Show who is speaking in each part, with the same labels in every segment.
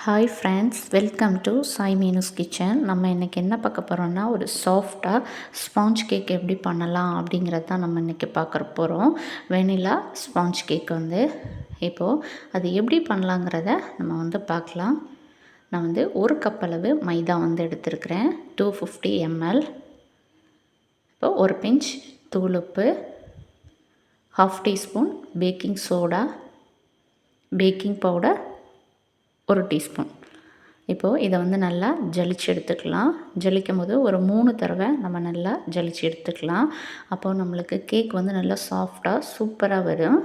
Speaker 1: Hi friends, welcome to Sai Meenu's kitchen. நம்ம இன்றைக்கி என்ன பார்க்க போகிறோம்னா, ஒரு சாஃப்டாக ஸ்பாஞ்ச் கேக் எப்படி பண்ணலாம் அப்படிங்கிறது தான் நம்ம இன்றைக்கி பார்க்க போகிறோம். வெனிலா ஸ்பாஞ்ச் கேக் இப்போது அது எப்படி பண்ணலாங்கிறத நம்ம பார்க்கலாம். நான் ஒரு கப் அளவு மைதா எடுத்திருக்கிறேன், 250 ml. இப்போது ஒரு பிஞ்ச் தூளுப்பு, 1/2 teaspoon baking soda, baking powder 1 teaspoon. இப்போது இதை நல்லா ஜலிச்சு எடுத்துக்கலாம். ஜலிக்கும் போது ஒரு 3 தடவை நம்ம நல்லா ஜலிச்சு எடுத்துக்கலாம். அப்போது நம்மளுக்கு கேக் நல்லா சாஃப்டாக சூப்பராக வரும்.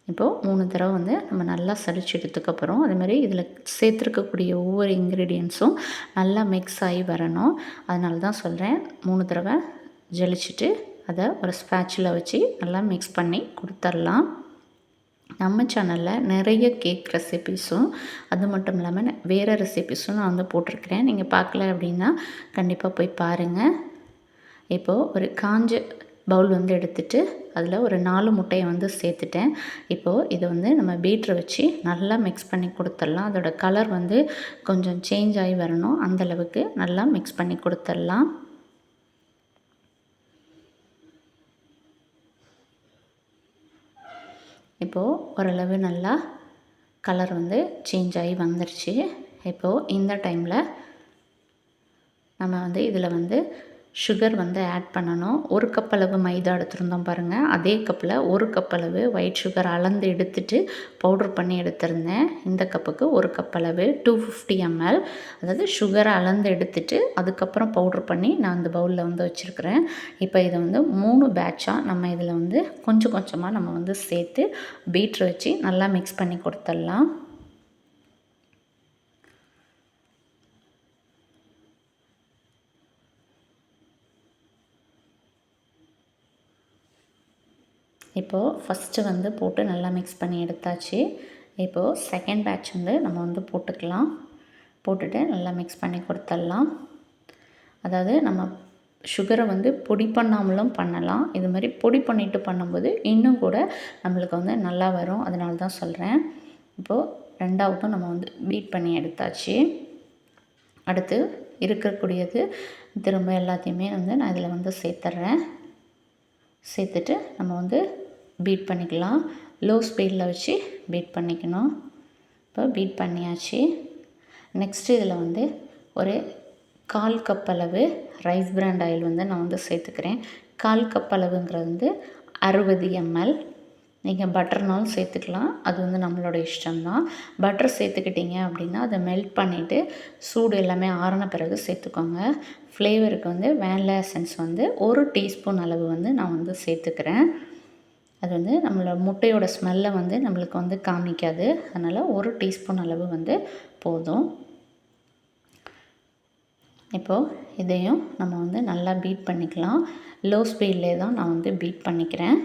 Speaker 1: இப்போது 3 தடவை நம்ம நல்லா சலிச்சு எடுத்துக்கப்புறம் அதேமாதிரி இதில் சேர்த்துருக்கக்கூடிய ஒவ்வொரு இன்க்ரீடியன்ஸும் நல்லா மிக்ஸ் ஆகி வரணும். அதனால தான் சொல்கிறேன், 3 தடவை ஜலிச்சுட்டு அதை ஒரு ஸ்பேட்சில் வச்சு நல்லா மிக்ஸ் பண்ணி கொடுத்துர்லாம். நம்ம சேனலில் நிறைய கேக் ரெசிபீஸும் அது மட்டும் இல்லாமல் வேறு ரெசிபீஸும் நான் போட்டிருக்கிறேன். நீங்கள் பார்க்கல அப்படின்னா கண்டிப்பாக போய் பாருங்கள். இப்போது ஒரு காஞ்ச பவுல் எடுத்துகிட்டு அதில் ஒரு 4 முட்டையை சேர்த்துட்டேன். இப்போது இதை நம்ம பீட்ரு வச்சு நல்லா மிக்ஸ் பண்ணி கொடுத்துடலாம். அதோடய கலர் கொஞ்சம் சேஞ்ச் ஆகி வரணும், அந்தளவுக்கு நல்லா மிக்ஸ் பண்ணி கொடுத்துடலாம். இப்போது ஓரளவு நல்லா கலர் சேஞ்ச் ஆகி வந்துருச்சு. இப்போது இந்த டைமில் நம்ம இதில் சுகர் ஆட் பண்ணணும். 1 கப் அளவு மைதா எடுத்துருந்தோம் பாருங்கள், அதே கப்பில் 1 கப் அளவு ஒயிட் சுகர் அளந்து எடுத்துட்டு பவுட்ரு பண்ணி எடுத்திருந்தேன். இந்த கப்புக்கு 1 கப் அளவு 250 ml, அதாவது சுகரை அளந்து எடுத்துட்டு அதுக்கப்புறம் பவுட்ரு பண்ணி நான் அந்த பவுலில் வச்சுருக்கிறேன். இப்போ இதை 3 பேட்சாக நம்ம இதில் கொஞ்சம் கொஞ்சமாக நம்ம சேர்த்து பீட்ரு வச்சு நல்லா மிக்ஸ் பண்ணி கொடுத்துடலாம். இப்போது ஃபஸ்ட்டு போட்டு நல்லா மிக்ஸ் பண்ணி எடுத்தாச்சு. இப்போது செகண்ட் பேட்ச் நம்ம போட்டுக்கலாம். போட்டுட்டு நல்லா மிக்ஸ் பண்ணி கொடுத்துடலாம். அதாவது நம்ம சுகரை பொடி பண்ணாமலும் பண்ணலாம். இது மாதிரி பொடி பண்ணிவிட்டு பண்ணும்போது இன்னும் கூட நம்மளுக்கு நல்லா வரும். அதனால தான் சொல்கிறேன். இப்போது ரெண்டாவதும் நம்ம பீட் பண்ணி எடுத்தாச்சு. அடுத்து இருக்கக்கூடியது திரும்ப எல்லாத்தையுமே நான் இதில் சேர்த்துட்றேன். சேர்த்துட்டு நம்ம பீட் பண்ணிக்கலாம். லோ ஸ்பீடில் வச்சு பீட் பண்ணிக்கணும். இப்போ பீட் பண்ணியாச்சு. நெக்ஸ்ட்டு இதில் ஒரு 1/4 கப் அளவு ரைஸ் பிராண்ட் ஆயில் நான் சேர்த்துக்கிறேன். 1/4 கப் அளவுங்கிறது 60 ml. நீங்கள் பட்டர்னாலும் சேர்த்துக்கலாம், அது நம்மளோட இஷ்டம்தான். பட்டர் சேர்த்துக்கிட்டிங்க அப்படின்னா அதை மெல்ட் பண்ணிவிட்டு சூடு எல்லாமே ஆறின பிறகு சேர்த்துக்கோங்க. ஃப்ளேவருக்கு வேனிலா எசன்ஸ் 1 டீஸ்பூன் அளவு நான் சேர்த்துக்கிறேன். அது நம்மளோட முட்டையோட ஸ்மெல்லை நம்மளுக்கு காமிக்காது. அதனால் 1 டீஸ்பூன் அளவு போதும். இப்போது இதையும் நம்ம நல்லா பீட் பண்ணிக்கலாம். லோ ஸ்பீட்லேயே தான் நான் பீட் பண்ணிக்கிறேன்.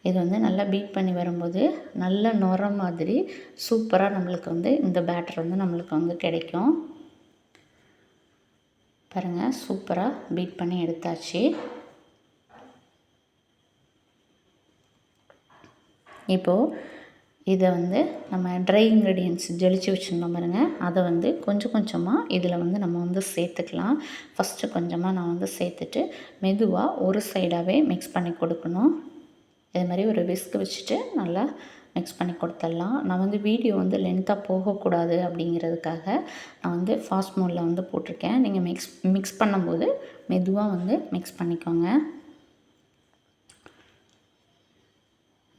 Speaker 1: இது நல்லா பீட் பண்ணி வரும்போது நல்ல நுர மாதிரி சூப்பராக நம்மளுக்கு இந்த பேட்டர் நம்மளுக்கு கிடைக்கும். பாருங்கள், சூப்பராக பீட் பண்ணி எடுத்தாச்சு. இப்போது இதை நம்ம ட்ரை இன்க்ரீடியன்ட்ஸ் ஜலிச்சு வச்சுருந்தோம் பாருங்கள், அதை கொஞ்சம் கொஞ்சமாக இதில் நம்ம சேர்த்துக்கலாம். ஃபஸ்ட்டு கொஞ்சமாக நான் சேர்த்துட்டு மெதுவாக ஒரு சைடாகவே மிக்ஸ் பண்ணி கொடுக்கணும். இது மாதிரி ஒரு விஸ்க் வச்சுட்டு நல்லா மிக்ஸ் பண்ணி கொடுத்துடலாம். நான் வீடியோ லென்த்தாக போகக்கூடாது அப்படிங்கிறதுக்காக நான் ஃபாஸ்ட் மோடில் போட்டிருக்கேன். நீங்கள் மிக்ஸ் பண்ணும்போது மெதுவாக மிக்ஸ் பண்ணிக்கோங்க.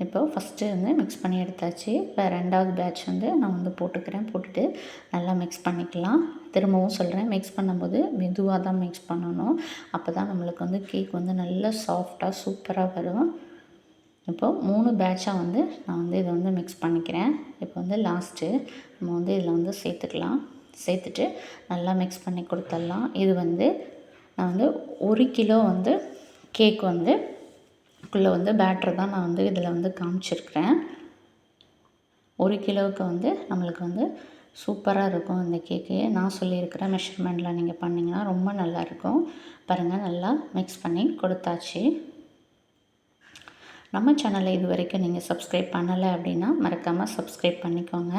Speaker 1: இப்போது ஃபஸ்ட்டு மிக்ஸ் பண்ணி எடுத்தாச்சு. இப்போ ரெண்டாவது பேட்ச் நான் போட்டுக்கிறேன். போட்டுட்டு நல்லா மிக்ஸ் பண்ணிக்கலாம். திரும்பவும் சொல்கிறேன், மிக்ஸ் பண்ணும்போது மெதுவாக தான் மிக்ஸ் பண்ணணும். அப்போ தான் நம்மளுக்கு கேக் நல்லா சாஃப்டாக சூப்பராக வரும். இப்போது 3 பேட்சாக நான் இதை மிக்ஸ் பண்ணிக்கிறேன். இப்போ லாஸ்ட்டு நம்ம இதில் சேர்த்துக்கலாம். சேர்த்துட்டு நல்லா மிக்ஸ் பண்ணி கொடுத்துடலாம். இது நான் 1 கிலோ கேக் குள்ளே பேட்டர் தான் நான் இதில் காமிச்சிருக்கிறேன். 1 கிலோவுக்கு நம்மளுக்கு சூப்பராக இருக்கும் இந்த கேக்கு. நான் சொல்லியிருக்கிற மெஷர்மெண்ட்டில் நீங்கள் பண்ணிங்கன்னா ரொம்ப நல்லாயிருக்கும். பாருங்கள், நல்லா மிக்ஸ் பண்ணி கொடுத்தாச்சு. நம்ம சேனலை இது வரைக்கும் நீங்கள் சப்ஸ்கிரைப் பண்ணலை அப்படின்னா மறக்காமல் சப்ஸ்கிரைப் பண்ணிக்கோங்க.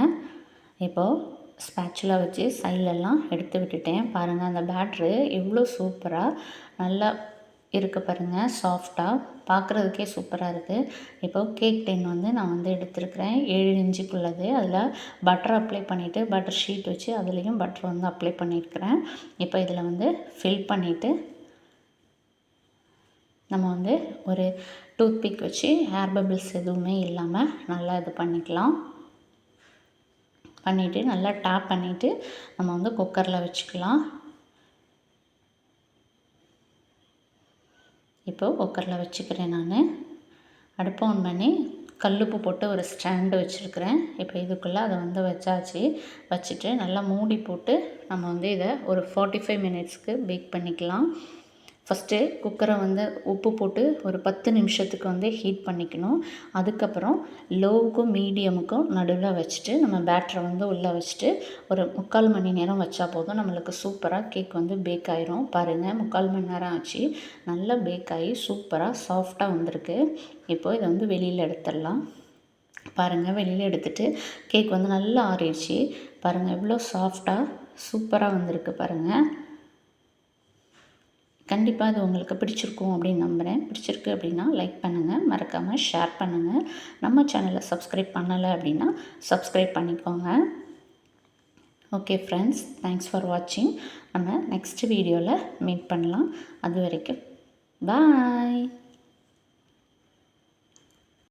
Speaker 1: இப்போது ஸ்பேச்சுலா வச்சு சைட்லெல்லாம் எடுத்து விட்டுட்டேன். பாருங்கள் அந்த பேட்ரு எவ்வளோ சூப்பராக நல்லா இருக்குது பாருங்கள், சாஃப்டாக பார்க்குறதுக்கே சூப்பராக இருக்குது. இப்போது கேக் டின் வந்து நான் வந்து எடுத்துருக்கிறேன் 7 இன்ச்சுக்குள்ளது. அதில் பட்டர் அப்ளை பண்ணிவிட்டு பட்டர் ஷீட் வச்சு அதுலேயும் பட்டர் வந்து அப்ளை பண்ணியிருக்கிறேன். இப்போ இதில் வந்து ஃபில் பண்ணிவிட்டு நம்ம வந்து ஒரு டூத்பிக் வச்சு ஏர் பபிள்ஸ் எதுவுமே இல்லாமல் நல்லா இது பண்ணிக்கலாம். பண்ணிவிட்டு நல்லா டேப் பண்ணிவிட்டு நம்ம வந்து குக்கரில் வச்சுக்கலாம். இப்போது குக்கரில் வச்சுக்கிறேன் நான். அடுப்பை ஆன் பண்ணி கல்லுப்பு போட்டு ஒரு ஸ்டாண்டு வச்சுருக்கிறேன். இப்போ இதுக்குள்ளே அதை வந்து வச்சாச்சு. வச்சுட்டு நல்லா மூடி போட்டு நம்ம வந்து இதை ஒரு 45 மினிட்ஸ்க்கு பேக் பண்ணிக்கலாம். ஃபஸ்ட்டு குக்கரை வந்து உப்பு போட்டு ஒரு 10 நிமிஷத்துக்கு வந்து ஹீட் பண்ணிக்கணும். அதுக்கப்புறம் லோவுக்கும் மீடியமுக்கும் நடுவில் வச்சுட்டு நம்ம பேட்டரை வந்து உள்ளே வச்சுட்டு ஒரு 3/4 மணி நேரம் வச்சா போதும். நம்மளுக்கு சூப்பராக கேக் வந்து பேக் ஆயிரும். பாருங்கள் 3/4 மணி நேரம் ஆச்சு. நல்லா பேக் ஆகி சூப்பராக சாஃப்டாக வந்திருக்கு. இப்போது இதை வந்து வெளியில் எடுத்துடலாம். பாருங்கள் வெளியில் எடுத்துகிட்டு கேக் வந்து நல்லா ஆறிடுச்சு. பாருங்கள் எவ்வளோ சாஃப்டாக சூப்பராக வந்திருக்கு பாருங்கள். கண்டிப்பாக இது உங்களுக்கு பிடிச்சிருக்கும் அப்படின்னு நம்புகிறேன். பிடிச்சிருக்கு அப்படின்னா லைக் பண்ணுங்கள், மறக்காமல் ஷேர் பண்ணுங்கள். நம்ம சேனலை சப்ஸ்கிரைப் பண்ணலை அப்படின்னா சப்ஸ்கிரைப் பண்ணிக்கோங்க. ஓகே ஃப்ரெண்ட்ஸ், தேங்க்ஸ் ஃபார் வாட்சிங். நம்ம நெக்ஸ்ட் வீடியோவில் மீட் பண்ணலாம். அது வரைக்கும் பாய்.